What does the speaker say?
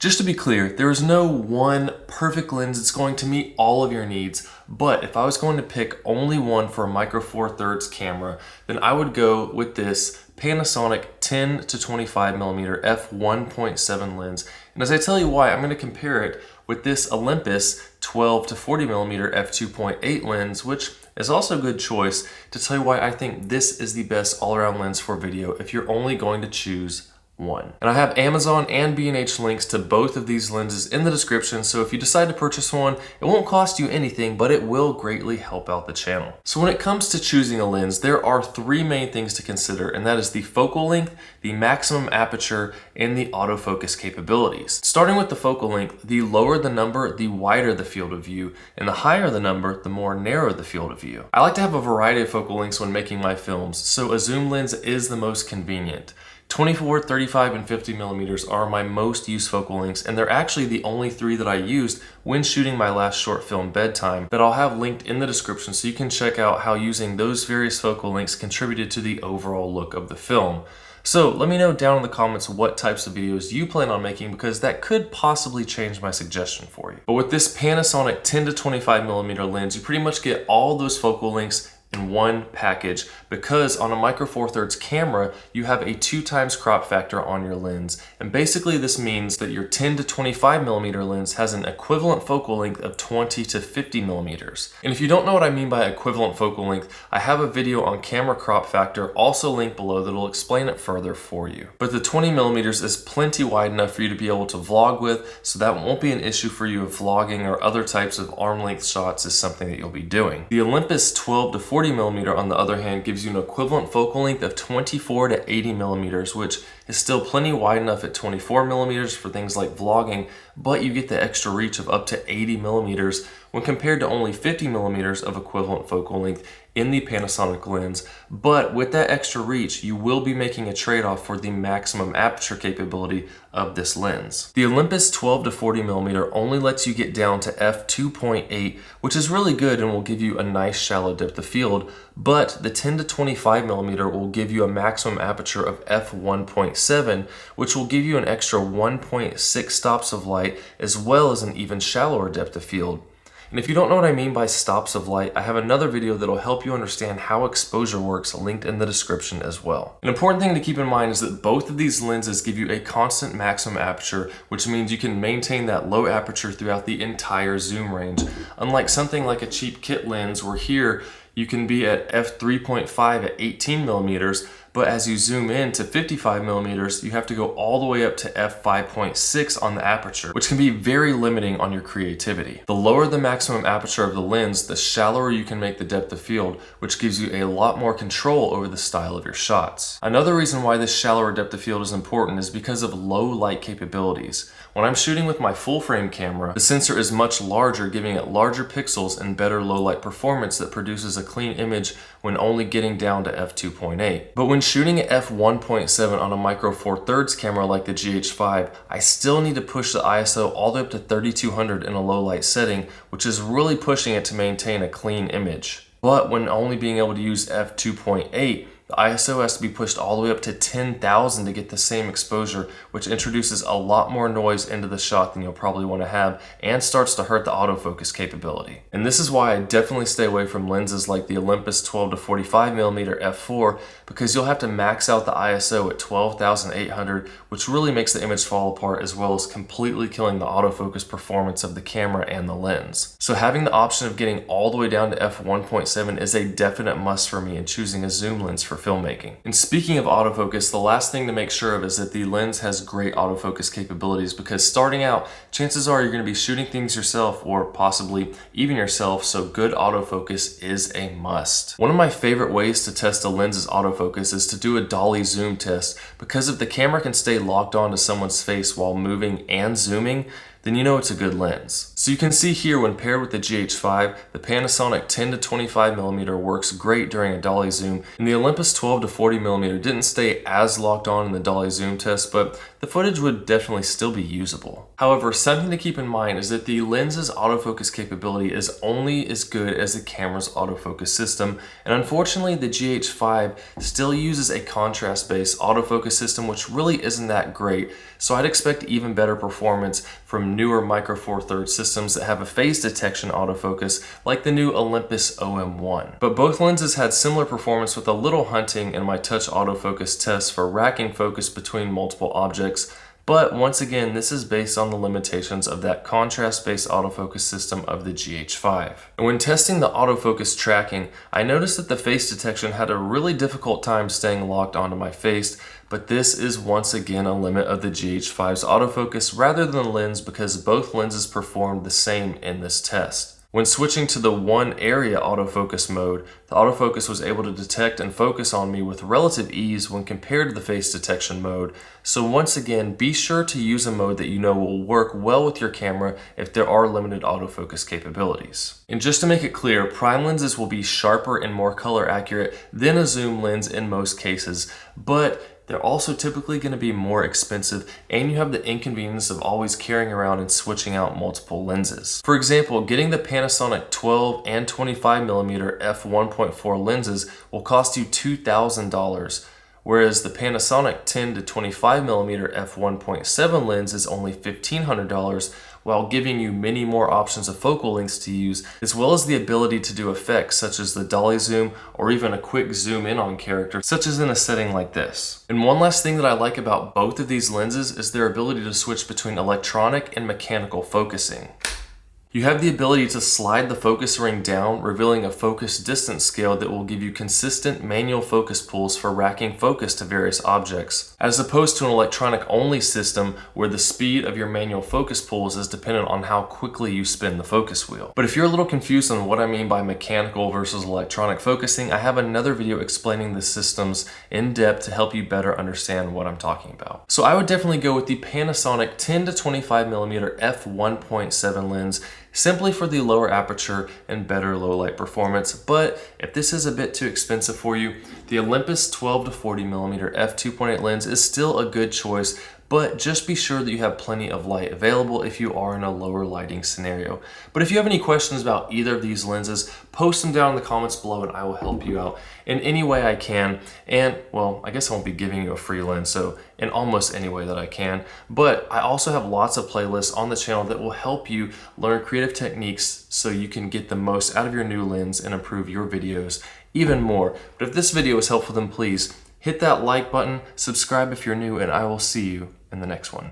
Just to be clear, there is no one perfect lens that's going to meet all of your needs, but if I was going to pick only one for a micro four thirds camera, then I would go with this Panasonic 10 to 25mm f1.7 lens. And as I tell you why, I'm going to compare it with this Olympus 12 to 40mm f2.8 lens, which is also a good choice, to tell you why I think this is the best all-around lens for video if you're only going to choose one. And I have Amazon and B&H links to both of these lenses in the description, so if you decide to purchase one, it won't cost you anything, but it will greatly help out the channel. So when it comes to choosing a lens, there are three main things to consider, and that is the focal length, the maximum aperture, and the autofocus capabilities. Starting with the focal length, the lower the number, the wider the field of view, and the higher the number, the more narrow the field of view. I like to have a variety of focal lengths when making my films, so a zoom lens is the most convenient. 24, 35, and 50mm are my most used focal lengths, and they're actually the only three that I used when shooting my last short film Bedtime that I'll have linked in the description, so you can check out how using those various focal lengths contributed to the overall look of the film. So let me know down in the comments what types of videos you plan on making, because that could possibly change my suggestion for you. But with this Panasonic 10 to 25mm lens, you pretty much get all those focal lengths in one package, because on a micro four thirds camera you have a 2x crop factor on your lens, and basically this means that your 10 to 25mm lens has an equivalent focal length of 20 to 50mm. And if you don't know what I mean by equivalent focal length, I have a video on camera crop factor also linked below that will explain it further for you. But the 20mm is plenty wide enough for you to be able to vlog with, so that won't be an issue for you if vlogging or other types of arm length shots is something that you'll be doing. The Olympus 12 to 40mm on the other hand gives you an equivalent focal length of 24 to 80mm, which is still plenty wide enough at 24mm for things like vlogging, but you get the extra reach of up to 80mm when compared to only 50mm of equivalent focal length in the Panasonic lens. But with that extra reach, you will be making a trade-off for the maximum aperture capability of this lens. The Olympus 12 to 40mm only lets you get down to f2.8, which is really good and will give you a nice shallow depth of field, but the 10 to 25mm will give you a maximum aperture of f1.7, which will give you an extra 1.6 stops of light, as well as an even shallower depth of field. And if you don't know what I mean by stops of light, I have another video that'll help you understand how exposure works linked in the description as well. An important thing to keep in mind is that both of these lenses give you a constant maximum aperture, which means you can maintain that low aperture throughout the entire zoom range. Unlike something like a cheap kit lens, where here you can be at f3.5 at 18mm, but as you zoom in to 55mm, you have to go all the way up to f5.6 on the aperture, which can be very limiting on your creativity. The lower the maximum aperture of the lens, the shallower you can make the depth of field, which gives you a lot more control over the style of your shots. Another reason why this shallower depth of field is important is because of low light capabilities. When I'm shooting with my full frame camera, the sensor is much larger, giving it larger pixels and better low light performance that produces a clean image when only getting down to f2.8. But when shooting at f1.7 on a micro four thirds camera like the GH5, I still need to push the ISO all the way up to 3200 in a low light setting, which is really pushing it to maintain a clean image. But when only being able to use f2.8, the ISO has to be pushed all the way up to 10,000 to get the same exposure, which introduces a lot more noise into the shot than you'll probably want to have, and starts to hurt the autofocus capability. And this is why I definitely stay away from lenses like the Olympus 12 to 45mm f4, because you'll have to max out the ISO at 12,800, which really makes the image fall apart, as well as completely killing the autofocus performance of the camera and the lens. So having the option of getting all the way down to f1.7 is a definite must for me in choosing a zoom lens for filmmaking. And speaking of autofocus, the last thing to make sure of is that the lens has great autofocus capabilities, because starting out, chances are you're going to be shooting things yourself, or possibly even yourself, so good autofocus is a must. One of my favorite ways to test a lens's autofocus is to do a dolly zoom test, because if the camera can stay locked onto someone's face while moving and zooming, then you know it's a good lens. So you can see here when paired with the GH5, the Panasonic 10 to 25mm works great during a dolly zoom, and the Olympus 12 to 40mm didn't stay as locked on in the dolly zoom test, but the footage would definitely still be usable. However, something to keep in mind is that the lens's autofocus capability is only as good as the camera's autofocus system, and unfortunately the GH5 still uses a contrast-based autofocus system, which really isn't that great, so I'd expect even better performance from newer Micro Four Thirds systems that have a phase detection autofocus like the new Olympus OM1. But both lenses had similar performance with a little hunting in my touch autofocus test for racking focus between multiple objects. But once again, this is based on the limitations of that contrast-based autofocus system of the GH5. And when testing the autofocus tracking, I noticed that the face detection had a really difficult time staying locked onto my face, but this is once again a limit of the GH5's autofocus rather than the lens, because both lenses performed the same in this test. When switching to the one area autofocus mode, the autofocus was able to detect and focus on me with relative ease when compared to the face detection mode. So once again, be sure to use a mode that you know will work well with your camera if there are limited autofocus capabilities. And just to make it clear, prime lenses will be sharper and more color accurate than a zoom lens in most cases, but they're also typically going to be more expensive, and you have the inconvenience of always carrying around and switching out multiple lenses. For example, getting the Panasonic 12 and 25mm f1.4 lenses will cost you $2,000, whereas the Panasonic 10 to 25mm f1.7 lens is only $1,500, while giving you many more options of focal lengths to use, as well as the ability to do effects such as the dolly zoom or even a quick zoom in on character, such as in a setting like this. And one last thing that I like about both of these lenses is their ability to switch between electronic and mechanical focusing. You have the ability to slide the focus ring down, revealing a focus distance scale that will give you consistent manual focus pulls for racking focus to various objects, as opposed to an electronic only system where the speed of your manual focus pulls is dependent on how quickly you spin the focus wheel. But if you're a little confused on what I mean by mechanical versus electronic focusing, I have another video explaining the systems in depth to help you better understand what I'm talking about. So I would definitely go with the Panasonic 10 to 25mm f1.7 lens, simply for the lower aperture and better low light performance. But if this is a bit too expensive for you, the Olympus 12 to 40mm f2.8 lens is still a good choice, but just be sure that you have plenty of light available if you are in a lower lighting scenario. But if you have any questions about either of these lenses, post them down in the comments below and I will help you out in any way I can. And well, I guess I won't be giving you a free lens, so in almost any way that I can. But I also have lots of playlists on the channel that will help you learn creative techniques so you can get the most out of your new lens and improve your videos even more. But if this video was helpful, then please hit that like button, subscribe if you're new, and I will see you in the next one.